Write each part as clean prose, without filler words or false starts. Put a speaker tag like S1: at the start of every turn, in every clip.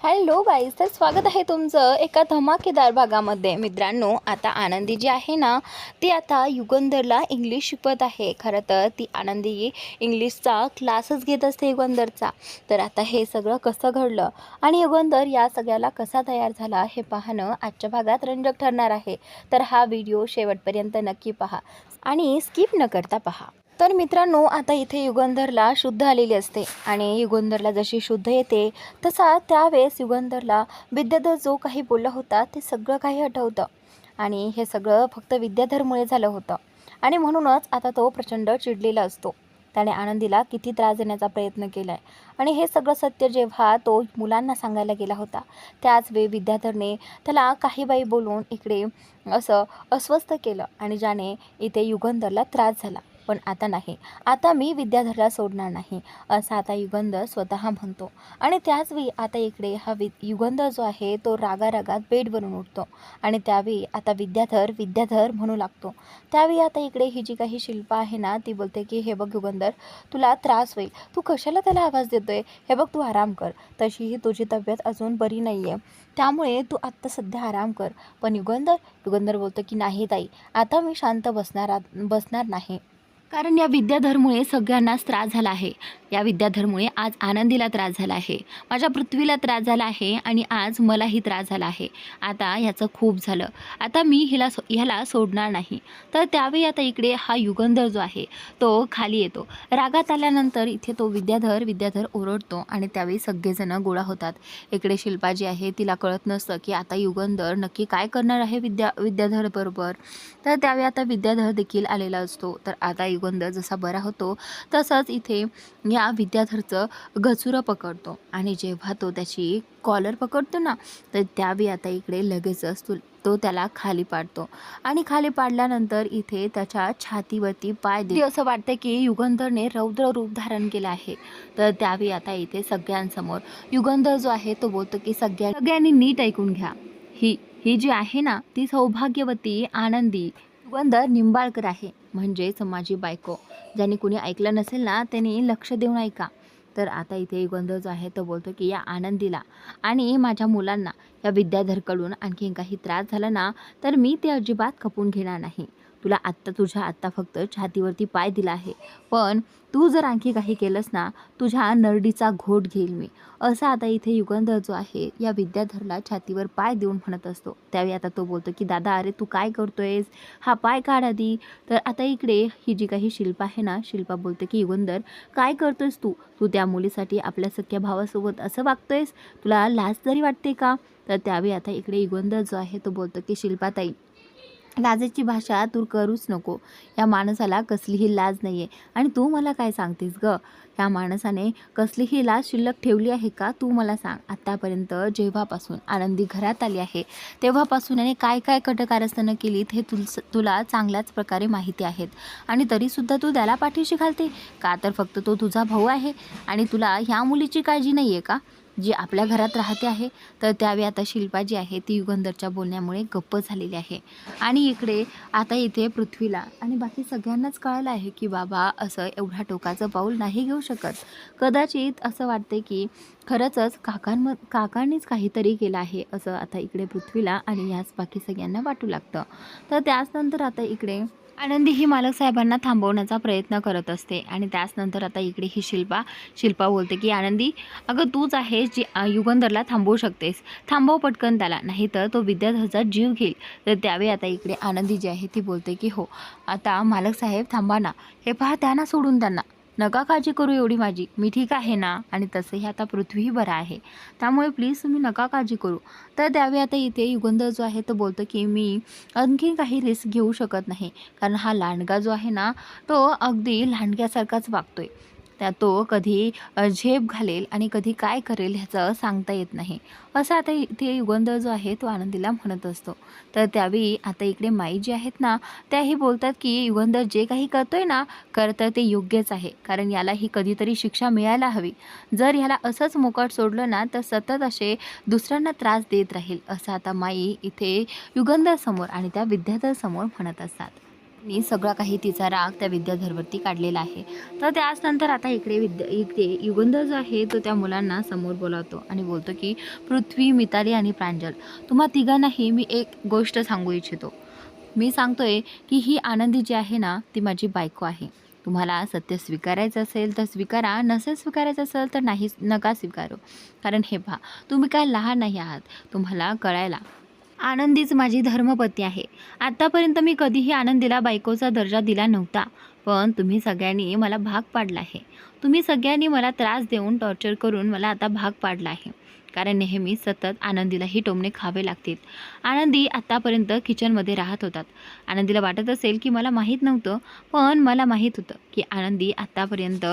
S1: Hello guys, तर स्वागत आहे तुमचं एका धमाकेदार भागामध्ये. मित्रांनो, आता आनंदी जी आहे ना, ती आता युगंधरला इंग्लिश शिकवत आहे. खरं तर ती आनंदी इंग्लिशचा क्लासच घेत असते युगंधरचा. तर आता हे सगळं कसं घडलं आणि युगंधर या सगळ्याला कसा तयार झाला हे पाहणं आजच्या भागात रंजक ठरणार आहे. तर हा व्हिडिओ शेवटपर्यंत नक्की पहा आणि स्किप न करता पहा. तर मित्रांनो, आता इथे युगंधरला शुद्ध आलेली असते आणि युगंधरला जशी शुद्ध येते तसा त्यावेळेस युगंधरला विद्याधर जो काही बोलला होता ते सगळं काही आठवतं आणि हे सगळं फक्त विद्याधरमुळे झालं होतं आणि म्हणूनच आता तो प्रचंड चिडलेला असतो. त्याने आनंदीला किती त्रास देण्याचा प्रयत्न केला आहे आणि हे सगळं सत्य जेव्हा तो मुलांना सांगायला गेला होता त्याच वेळी विद्याधरने त्याला काही बाई बोलून इकडे असं अस्वस्थ केलं आणि ज्याने इथे युगंधरला त्रास झाला. पण आता नाही, आता मी विद्याधरला सोडणार नाही असं आता युगंधर स्वतः म्हणतो. आणि त्याचवेळी आता इकडे हा युगंधर जो आहे तो रागारागात बेडवरून उठतो आणि त्यावेळी आता विद्याधर विद्याधर म्हणू लागतो. त्यावेळी आता इकडे ही जी काही शिल्पा आहे ना, ती बोलते की हे बघ युगंधर, तुला त्रास होईल, तू कशाला त्याला आवाज देतोय, हे बघ तू आराम कर, तशीही तुझी तब्येत अजून बरी नाही आहे, त्यामुळे तू आत्ता सध्या आराम कर. पण युगंधर युगंधर बोलतो की नाही ताई, आता मी शांत बसणार नाही, कारण या विद्याधरमुळे सगळ्यांनाच त्रास झाला आहे. या विद्याधरमुळे आज आनंदीला त्रास झाला आहे, माझ्या पृथ्वीला त्रास झाला आहे आणि आज मलाही त्रास झाला आहे. आता ह्याचं खूप झालं, आता मी ह्याला सोडणार नाही. तर त्यावेळी आता इकडे हा युगंधर जो आहे तो खाली येतो. रागात आल्यानंतर इथे तो विद्याधर ओरडतो आणि त्यावेळी सगळेजण गोळा होतात. इकडे शिल्पा जी आहे तिला कळत नसतं की आता युगंधर नक्की काय करणार आहे विद्याधर बरोबर. तर त्यावेळी आता विद्याधर देखील आलेला असतो. तर आता युगंधर जसा बरा होतो तसंच इथे या विद्याधरचं गचुरं पकडतो आणि जेव्हा तो त्याची कॉलर पकडतो ना, तर त्यावेळी आता इकडे लगेचच तो त्याला खाली पाडतो आणि खाली पाडल्यानंतर इथे त्याच्या छातीवरती पाय दे असं वाटतं की युगंधरने रौद्र रूप धारण केलं आहे. तर त्यावेळी आता इथे सगळ्यांसमोर युगंधर जो आहे तो बोलतो की सगळ्यांनी नीट ऐकून घ्या, ही ही जी आहे ना ती सौभाग्यवती आनंदी युगंधर निंबाळकर आहे, म्हणजेच माझी बायको. ज्यांनी कुणी ऐकलं नसेल ना त्यांनी लक्ष देऊन ऐका. तर आता इथे युगंधर जो आहे तो बोलतो की या आनंदीला आणि माझ्या मुलांना या विद्याधरकडून आणखीन काही त्रास झाला ना, तर मी ते अजिबात खपून घेणार नाही. तुझ्या आत्ता फक्त छातीवरती पाय दिला आहे, पण तू जर आणखी काही केलंस ना, तुझ्या नरडीचा घोट घेईल मी, असं आता इथे युगंधर जो आहे या विद्याधरला छातीवर पाय देऊन म्हणत असतो. त्यावेळी आता तो बोलतो की दादा, अरे तू काय करतोयस, हा पाय काढ आधी. तर आता इकडे ही जी काही शिल्पा आहे ना, शिल्पा बोलते की युगंधर, काय करतोयस तू तू त्या मुलीसाठी आपल्या सख्या भावासोबत असं वागतोयस, तुला लाज तरी वाटते का? तर त्यावेळी आता इकडे युगंधर जो आहे तो बोलतो की शिल्पाताई, लाजेची भाषा तू करूच नको, या माणसाला कसलीही लाज नाही आहे. आणि तू मला काय सांगतेस ग, या माणसाने कसलीही लाज शिल्लक ठेवली आहे का, तू मला सांग. आत्तापर्यंत जेव्हापासून आनंदी घरात आली आहे तेव्हापासून याने काय काय कटकारस्थानं केलीत हे तुला चांगल्याच प्रकारे माहिती आहेत आणि तरीसुद्धा तू त्याला पाठीशी घालते का? तर फक्त तो तुझा भाऊ आहे आणि तुला ह्या मुलीची काळजी नाही आहे का, जी आपल्या घरात राहते आहे? तर त्यावेळी आता शिल्पा जी आहे ती युगंधरच्या बोलण्यामुळे गप्प झालेली आहे आणि इकडे आता इथे पृथ्वीला आणि बाकी सगळ्यांनाच कळलं आहे की बाबा असं एवढ्या टोकाचं पाऊल नाही घेऊ शकत. कदाचित असं वाटते की खरंच काकांनीच काहीतरी केलं आहे असं आता इकडे पृथ्वीला आणि याच बाकी सगळ्यांना वाटू लागतं. तर त्याचनंतर आता इकडे आनंदी ही मालक साहेबांना थांबवण्याचा प्रयत्न करत असते आणि त्याचनंतर आता इकडे ही शिल्पा बोलते की आनंदी, अगं तूच आहेस जी युगंधरला थांबवू शकतेस, थांबव पटकन त्याला, नाहीतर तो विद्याधरचा जीव घेईल. तर त्यावेळी आता इकडे आनंदी जी आहे ती बोलते की हो, आता मालक साहेब थांबा ना, हे पहा त्यांना सोडून, त्यांना नका काळजी करू एवढी माझी, मी ठीक आहे ना, आणि तसंही आता पृथ्वीही बरा आहे, त्यामुळे प्लीज तुम्ही नका काळजी करू. तर त्यावेळी आता इथे युगंधर जो आहे तो बोलतो की मी आणखी काही रिस्क घेऊ शकत नाही, कारण हा लांडगा जो आहे ना तो अगदी लांडग्यासारखाच वागतोय. तो कधी झेप घालेल आणि कधी काय करेल ह्याचं सांगता येत नाही, असं आता इथे युगंधर जो आहे तो आनंदीला म्हणत असतो. तर त्यावेळी आता इकडे माई जी आहेत ना त्याही बोलतात की युगंधर जे काही करतोय ना, करतं ते योग्यच आहे, कारण याला ही कधीतरी शिक्षा मिळायला हवी. जर ह्याला असंच मोकाट सोडलं ना तर सतत असे दुसऱ्यांना त्रास देत राहील, असं आता माई इथे युगंधर समोर आणि त्या विद्याधर समोर म्हणत असतात. मी सगळा काही तिचा राग त्या विद्याधरवरती काढलेला आहे. तर त्याचनंतर आता इकडे युगंधर जो आहे तो त्या मुलांना समोर बोलावतो आणि बोलतो की पृथ्वी, मिताली आणि प्रांजल, तुम्हा तिघांनाही मी एक गोष्ट सांगू इच्छितो. मी सांगतोय की ही आनंदी जी आहे ना ती माझी बायको आहे. तुम्हाला सत्य स्वीकारायचं असेल तर स्वीकारा, नसेल स्वीकारायचं असेल तर नाही, नका स्वीकारू. कारण हे पहा, तुम्ही काय लहान नाही आहात, तुम्हाला कळायला. आनंदीच माझी धर्मपत्नी आहे. आत्तापर्यंत मी कधीही आनंदीला बायकोचा दर्जा दिला नव्हता. पण तुम्ही सगळ्यांनी मला भाग पाडला आहे. तुम्ही सगळ्यांनी मला त्रास देऊन, टॉर्चर करून मला आता भाग पाडला आहे. कारण नेहमी सतत आनंदीलाही टोमणे खावे लागतील. आनंदी आत्तापर्यंत किचनमध्ये राहत होतात. आनंदीला वाटत असेल की मला माहीत नव्हतं, पण मला माहीत होतं की आनंदी आत्तापर्यंत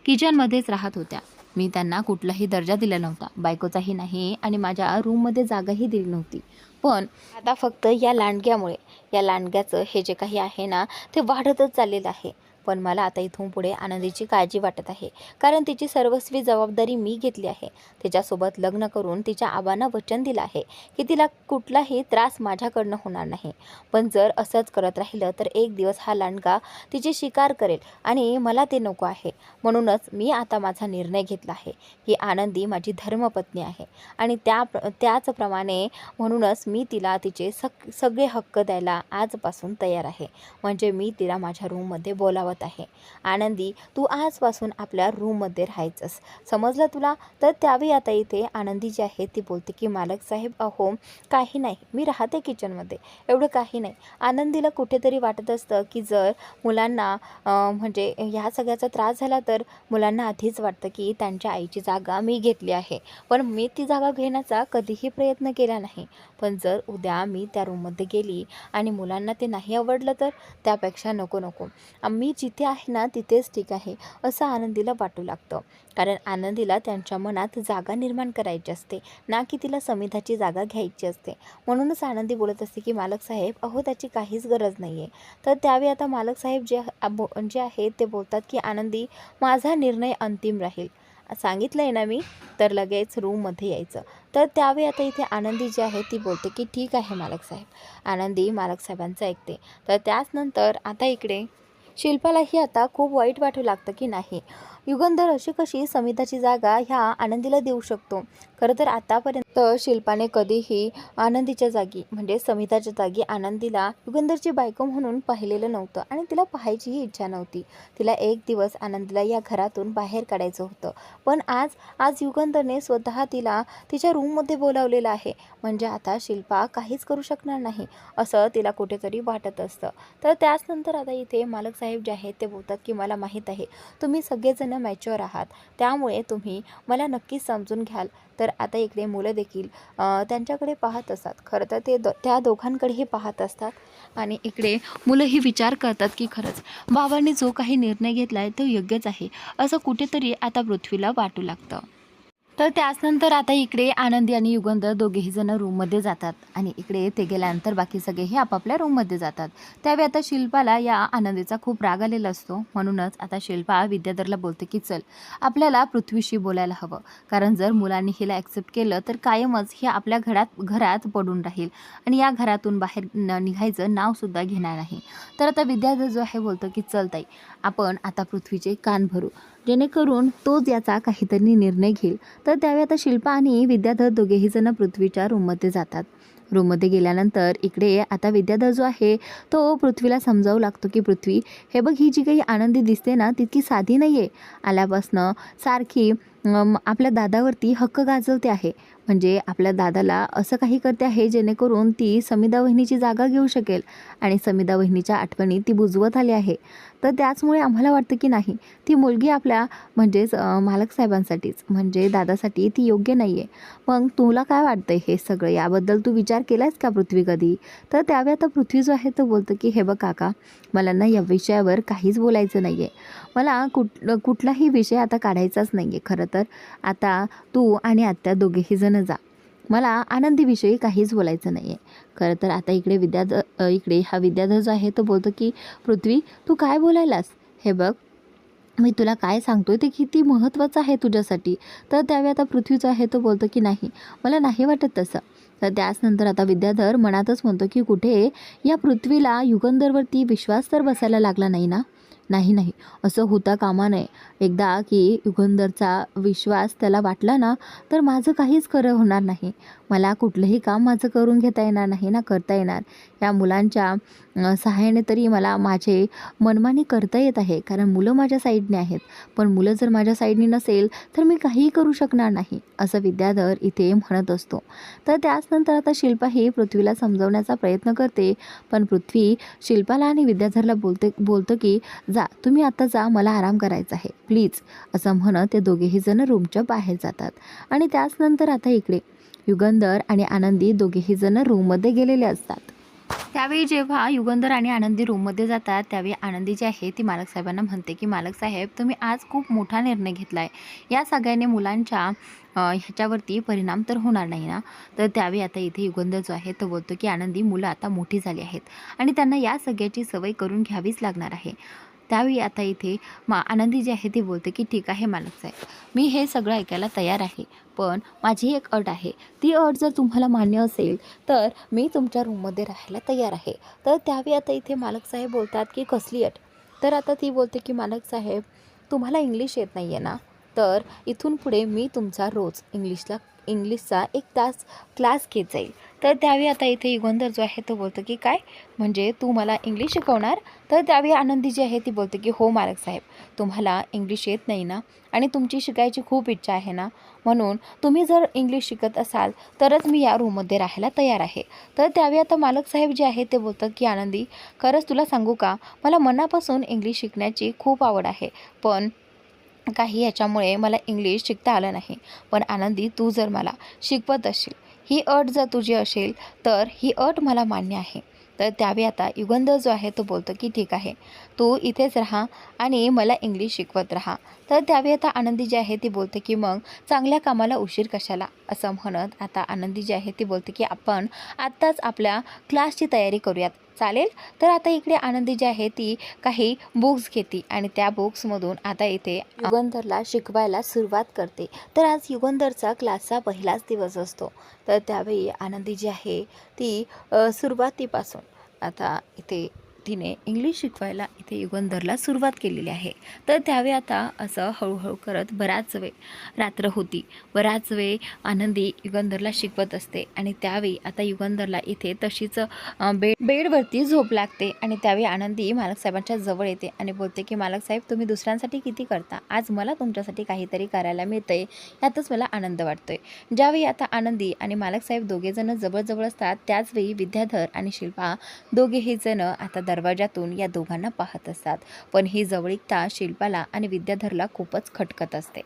S1: किचनमध्येच राहत होत्या. मी त्यांना कुठलाही दर्जा दिला नव्हता, बायकोचाही नाही, आणि माझ्या रूममध्ये जागाही दिली नव्हती. पण आता फक्त या लांडग्याचं हे जे काही आहे ना ते वाढतच चाललेलं आहे. पण मला आता इथून पुढे आनंदीची काळजी वाटत आहे. कारण तिची सर्वस्वी जबाबदारी मी घेतली आहे. तिच्यासोबत लग्न करून तिच्या आबांना वचन दिलं आहे की तिला कुठलाही त्रास माझ्याकडनं होणार नाही. पण जर असंच करत राहिलं तर एक दिवस हा लांडगा तिची शिकार करेल आणि मला ते नको आहे. म्हणूनच मी आता माझा निर्णय घेतला आहे की आनंदी माझी धर्मपत्नी आहे आणि त्याचप्रमाणे म्हणूनच मी तिला तिचे सगळे हक्क द्यायला आजपासून तयार आहे. म्हणजे मी तिला माझ्या रूममध्ये बोलावत आहे. आनंदी, तू आजपासून आपल्या रूममध्ये राहायचंस, समजलं तुला? तर त्यावेळी आता इथे आनंदी जी आहे ती बोलते की मालक साहेब, अहो काही नाही, मी राहते किचनमध्ये, एवढं काही नाही. आनंदीला कुठेतरी वाटत असतं की जर मुलांना म्हणजे ह्या सगळ्याचा त्रास झाला तर मुलांना आधीच वाटतं की त्यांच्या आईची जागा मी घेतली आहे. पण मी ती जागा घेण्याचा कधीही प्रयत्न केला नाही. पण जर उद्या मी त्या रूममध्ये गेली आणि मुलांना ते नाही आवडलं तर त्यापेक्षा नको मी जिथे आहे ना तिथेच ठीक आहे असं आनंदीला वाटू लागतं. कारण आनंदीला त्यांच्या मनात जागा निर्माण करायची असते, ना की तिला समिधाची जागा घ्यायची असते. म्हणूनच आनंदी बोलत असते की मालक साहेब, अहो त्याची काहीच गरज नाही आहे. तर त्यावेळी आता मालक साहेब जे आहे ते बोलतात की आनंदी, माझा निर्णय अंतिम राहील, सांगितलं आहे ना मी, तर लगेच रूममध्ये यायचं. तर त्यावेळी आता इथे आनंदी जी आहे ती बोलते की ठीक आहे मालक साहेब. आनंदी मालक साहेबांचं ऐकते. तर त्याचनंतर आता इकडे शिल्पालाही आता खूप वाईट वाटू लागतं की नाही, युगंधर अशी कशी समिताची जागा ह्या आनंदीला देऊ शकतो. खरं तर आतापर्यंत शिल्पाने कधीही आनंदीच्या जागी म्हणजे समिताच्या जागी आनंदीला युगंधरची बायको म्हणून पाहिलेलं नव्हतं आणि तिला पाहायचीही इच्छा नव्हती. तिला एक दिवस आनंदीला या घरातून बाहेर काढायचं होतं. पण आज युगंधरने स्वतः तिला तिच्या रूममध्ये बोलावलेलं आहे. म्हणजे आता शिल्पा काहीच करू शकणार नाही असं तिला कुठेतरी वाटत असतं. तर त्याचनंतर आता इथे मालक साहेब जे आहेत ते बोलतात की मला माहीत आहे तुम्ही सगळेजण मॅच्युअर आहात, त्यामुळे तुम्ही मला नक्कीच समजून घ्याल. तर आता इकडे मुलं देखील त्यांच्याकडे पाहत असतात. खरं तर ते त्या दोघांकडेही पाहत असतात आणि इकडे मुलंही विचार करतात की खरंच बाबांनी जो काही निर्णय घेतला आहे तो योग्यच आहे असं कुठेतरी आता पृथ्वीला वाटू लागतं. तर त्याचनंतर आता इकडे आनंदी आणि युगंधर दोघेही जण रूममध्ये जातात आणि इकडे ते गेल्यानंतर बाकी सगळेही आपापल्या रूममध्ये जातात. त्यावेळी आता शिल्पाला या आनंदीचा खूप राग आलेला असतो. म्हणूनच आता शिल्पा विद्याधरला बोलते की चल, आपल्याला पृथ्वीशी बोलायला हवं. कारण जर मुलांनी हिला ॲक्सेप्ट केलं तर कायमच हे आपल्या घरात पडून राहील आणि या घरातून बाहेर निघायचं नावसुद्धा घेणार नाही. तर आता विद्याधर जो आहे बोलतो की चल ताई, आपण आता पृथ्वीचे कान भरू, जेणेकरून तोच याचा काहीतरी निर्णय घेईल. तर त्यावेळी आता शिल्पा आणि विद्याधर दोघेही जण पृथ्वीच्या रूममध्ये जातात. रूममध्ये गेल्यानंतर इकडे आता विद्याधर जो आहे तो पृथ्वीला समजावू लागतो की पृथ्वी, हे बघ, ही जी काही आनंदी दिसते ना तितकी साधी नाही आहे. आल्यापासनं सारखी आपल्या दादावरती हक्क गाजवते आहे. म्हणजे आपल्या दादाला असं काही करते आहे जेणेकरून ती समिधा वहिनीची जागा घेऊ शकेल आणि समिधा वहिनीच्या आठवणी ती बुजवत आली आहे. तर त्याचमुळे आम्हाला वाटतं की नाही, ती मुलगी आपल्या म्हणजेच मालक साहेबांसाठीच म्हणजे दादासाठी ती योग्य नाही आहे. मग तुला काय वाटतं हे सगळं, याबद्दल तू विचार केला आहेस का पृथ्वी कधी? तर त्यावेळी आता पृथ्वी जो आहे तो बोलतं की हे बघ काका, मला ना या विषयावर काहीच बोलायचं नाही आहे. मला कुठलाही विषय आता काढायचाच नाही आहे. खरं तर आता तू आणि आत्या दोघेही जण जा, मला आनंदीविषयी काहीच बोलायचं नाही आहे. खरं तर आता इकडे इकडे हा विद्याधर जो आहे तो बोलतो की पृथ्वी, तू काय बोलायलास? हे बघ, मी तुला काय सांगतोय ते किती महत्त्वाचं आहे तुझ्यासाठी. तर त्यावेळी आता पृथ्वी जो आहे तो बोलतो की नाही, मला नाही वाटत तसं. तर त्याचनंतर आता विद्याधर मनातच म्हणतो की कुठे या पृथ्वीला युगंधरवरती विश्वास तर बसायला लागला नाही ना. नाही नाही, असं होता कामा नये. एकदा की युगंधरचा विश्वास त्याला वाटला ना, तर माझं काहीच खरं होणार नाही. मला कुठलंही काम माझं करून घेता येणार नाही ना, करता येणार. या मुलांच्या सहाय्याने तरी मला माझे मनमानी करता येत आहे, कारण मुलं माझ्या साईडने आहेत. पण मुलं जर माझ्या साईडने नसेल तर मी काहीही करू शकणार नाही, असं विद्याधर इथे म्हणत असतो. तर त्याचनंतर आता शिल्पा ही पृथ्वीला समजवण्याचा प्रयत्न करते, पण पृथ्वी शिल्पाला आणि विद्याधरला बोलतं की जा तुम्ही आता जा, मला आराम करायचा आहे प्लीज, असं म्हणत ते दोघेही जण रूमच्या बाहेर जातात. आणि त्याचनंतर आता इकडे युगंधर आणि आनंदी दोघेही जण रूममध्ये गेलेले असतात. त्यावेळी जेव्हा युगंधर आणि आनंदी रूममध्ये जातात त्यावेळी आनंदी जी आहे ती मालक साहेबांना म्हणते की मालक साहेब, तुम्ही आज खूप मोठा निर्णय घेतला आहे. या सगळ्याने मुलांच्या ह्याच्यावरती परिणाम तर होणार नाही ना. तर त्यावेळी आता इथे युगंधर जो आहे तो बोलतो की आनंदी, मुलं आता मोठी झाली आहेत आणि त्यांना या सगळ्याची सवय करून घ्यावीच लागणार आहे. त्यावेळी आता इथे आनंदी जी आहे ती बोलते की ठीक आहे मालक साहेब, मी हे सगळं ऐकायला तयार आहे, पण माझी एक अट आहे. ती अट जर तुम्हाला मान्य असेल तर मी तुमच्या रूममध्ये राहायला तयार आहे. तर त्यावेळी आता इथे मालक साहेब बोलतात की कसली अट. तर आता ती बोलते की मालक साहेब, तुम्हाला इंग्लिश येत नाही आहे ना, तर इथून पुढे मी तुमचा रोज इंग्लिशचा 1 तास क्लास घेत जाईल. तर त्यावेळी आता इथे युगंधर जो आहे तो बोलतो की काय, म्हणजे तू मला इंग्लिश शिकवणार. तर त्यावेळी आनंदी जी आहे ती बोलते की हो मालक साहेब, तुम्हाला इंग्लिश येत नाही ना आणि तुमची शिकायची खूप इच्छा आहे ना, म्हणून तुम्ही जर इंग्लिश शिकत असाल तरच मी या रूममध्ये राहायला तयार आहे. तर त्यावेळी आता मालक साहेब जे आहे ते बोलतात की आनंदी, खरंच तुला सांगू का, मला मनापासून इंग्लिश शिकण्याची खूप आवड आहे, पण काही याच्यामुळे मला इंग्लिश शिकता आलं नाही. पण आनंदी, तू जर मला शिकवत असशील, ही अट जर तुझी असेल तर ही अट मला मान्य आहे. तर त्यावेळी आता युगंधर जो आहे तो बोलतो की ठीक आहे, तू इथेच राहा आणि मला इंग्लिश शिकवत राहा. तर त्यावेळी आता आनंदी जी आहे ती बोलते की मग चांगल्या कामाला उशीर कशाला, असं म्हणत आता आनंदी जी आहे ती बोलते की आपण आत्ताच आपल्या क्लासची तयारी करूयात, चालेल. तर आता इकडे आनंदी जी आहे ती काही बुक्स घेते आणि त्या बुक्समधून आता इथे युगंधरला शिकवायला सुरुवात करते. तर आज युगंधरचा क्लासचा पहिलाच दिवस असतो. तर त्यावेळी आनंदी जी आहे ती सुरुवातीपासून आता इथे तिने इंग्लिश शिकवायला इथे युगंधरला सुरुवात केलेली आहे. तर त्यावेळी आता असं हळूहळू करत बराच वेळ रात्र होती. बराच वेळ आनंदी युगंधरला शिकवत असते आणि त्यावेळी आता युगंधरला इथे तशीच बेडवरती झोप लागते. आणि त्यावेळी आनंदी मालक साहेबांच्या जवळ येते आणि बोलते की मालक साहेब, तुम्ही दुसऱ्यांसाठी किती करता, आज मला तुमच्यासाठी काहीतरी करायला मिळतंय, यातच मला आनंद वाटतोय. ज्यावेळी आता आनंदी आणि मालक साहेब दोघेजण जवळजवळ असतात त्याचवेळी विद्याधर आणि शिल्पा दोघेही जण आता दरवाजातून या दोघांना पाहत असतात. पण ही जवळीकता शिल्पाला आणि विद्याधरला खूपच खटकत असते.